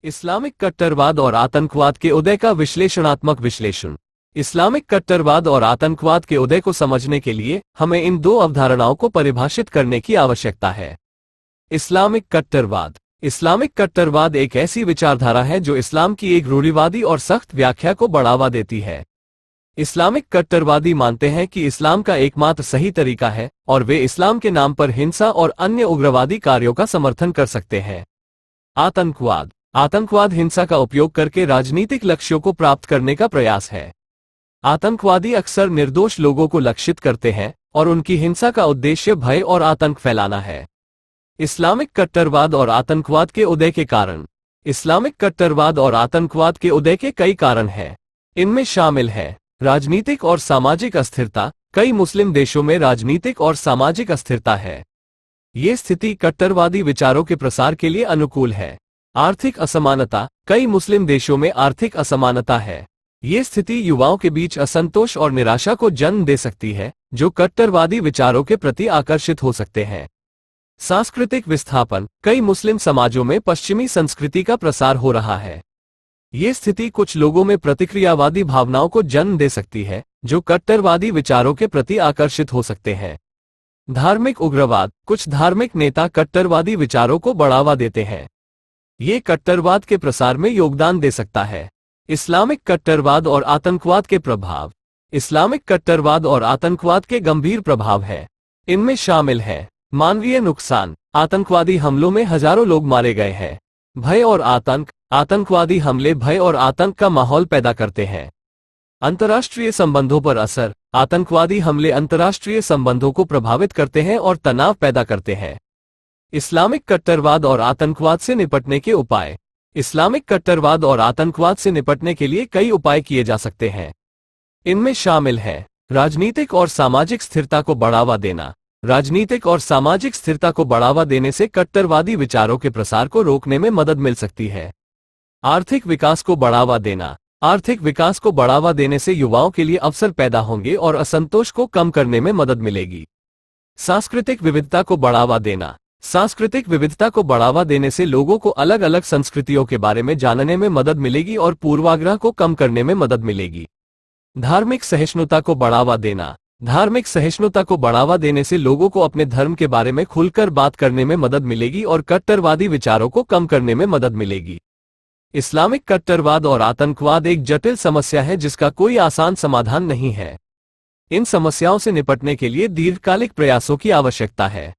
Islamic कट्टरवाद और आतंकवाद के उदय का विश्लेषणात्मक विश्लेषण। इस्लामिक कट्टरवाद और आतंकवाद के उदय को समझने के लिए हमें इन दो अवधारणाओं को परिभाषित करने की आवश्यकता है। इस्लामिक कट्टरवाद। इस्लामिक कट्टरवाद एक ऐसी विचारधारा है जो इस्लाम की एक रूढ़िवादी और सख्त व्याख्या को बढ़ावा देती है। इस्लामिक कट्टरवादी मानते हैं कि इस्लाम का एकमात्र सही तरीका है और वे इस्लाम के नाम पर हिंसा और अन्य उग्रवादी कार्यों का समर्थन कर सकते हैं। आतंकवाद। आतंकवाद हिंसा का उपयोग करके राजनीतिक लक्ष्यों को प्राप्त करने का प्रयास है। आतंकवादी अक्सर निर्दोष लोगों को लक्षित करते हैं और उनकी हिंसा का उद्देश्य भय और आतंक फैलाना है। इस्लामिक कट्टरवाद और आतंकवाद के उदय के कारण। इस्लामिक कट्टरवाद और आतंकवाद के उदय के कई कारण हैं। इनमें शामिल है राजनीतिक और सामाजिक अस्थिरता। कई मुस्लिम देशों में राजनीतिक और सामाजिक अस्थिरता है। ये स्थिति कट्टरवादी विचारों के प्रसार के लिए अनुकूल है। आर्थिक असमानता। कई मुस्लिम देशों में आर्थिक असमानता है। ये स्थिति युवाओं के बीच असंतोष और निराशा को जन्म दे सकती है, जो कट्टरवादी विचारों के प्रति आकर्षित हो सकते हैं। सांस्कृतिक विस्थापन। कई मुस्लिम समाजों में पश्चिमी संस्कृति का प्रसार हो रहा है। ये स्थिति कुछ लोगों में प्रतिक्रियावादी भावनाओं को जन्म दे सकती है, जो कट्टरवादी विचारों के प्रति आकर्षित हो सकते हैं। धार्मिक उग्रवाद। कुछ धार्मिक नेता कट्टरवादी विचारों को बढ़ावा देते हैं। ये कट्टरवाद के प्रसार में योगदान दे सकता है। इस्लामिक कट्टरवाद और आतंकवाद के प्रभाव। इस्लामिक कट्टरवाद और आतंकवाद के गंभीर प्रभाव हैं। इनमें शामिल है मानवीय नुकसान। आतंकवादी हमलों में हजारों लोग मारे गए हैं। भय और आतंक। आतंकवादी हमले भय और आतंक का माहौल पैदा करते हैं। अंतर्राष्ट्रीय संबंधों पर असर। आतंकवादी हमले अंतर्राष्ट्रीय संबंधों को प्रभावित करते हैं और तनाव पैदा करते हैं। इस्लामिक कट्टरवाद और आतंकवाद से निपटने के उपाय। इस्लामिक कट्टरवाद और आतंकवाद से निपटने के लिए कई उपाय किए जा सकते हैं। इनमें शामिल है राजनीतिक और सामाजिक स्थिरता को बढ़ावा देना। राजनीतिक और सामाजिक स्थिरता को बढ़ावा देने से कट्टरवादी विचारों के प्रसार को रोकने में मदद मिल सकती है। आर्थिक विकास को बढ़ावा देना। आर्थिक विकास को बढ़ावा देने से युवाओं के लिए अवसर पैदा होंगे और असंतोष को कम करने में मदद मिलेगी। सांस्कृतिक विविधता को बढ़ावा देना। सांस्कृतिक विविधता को बढ़ावा देने से लोगों को अलग अलग संस्कृतियों के बारे में जानने में मदद मिलेगी और पूर्वाग्रह को कम करने में मदद मिलेगी। धार्मिक सहिष्णुता को बढ़ावा देना। धार्मिक सहिष्णुता को बढ़ावा देने से लोगों को अपने धर्म के बारे में खुलकर बात करने में मदद मिलेगी और कट्टरवादी विचारों को कम करने में मदद मिलेगी। इस्लामिक कट्टरवाद और आतंकवाद एक जटिल समस्या है जिसका कोई आसान समाधान नहीं है। इन समस्याओं से निपटने के लिए दीर्घकालिक प्रयासों की आवश्यकता है।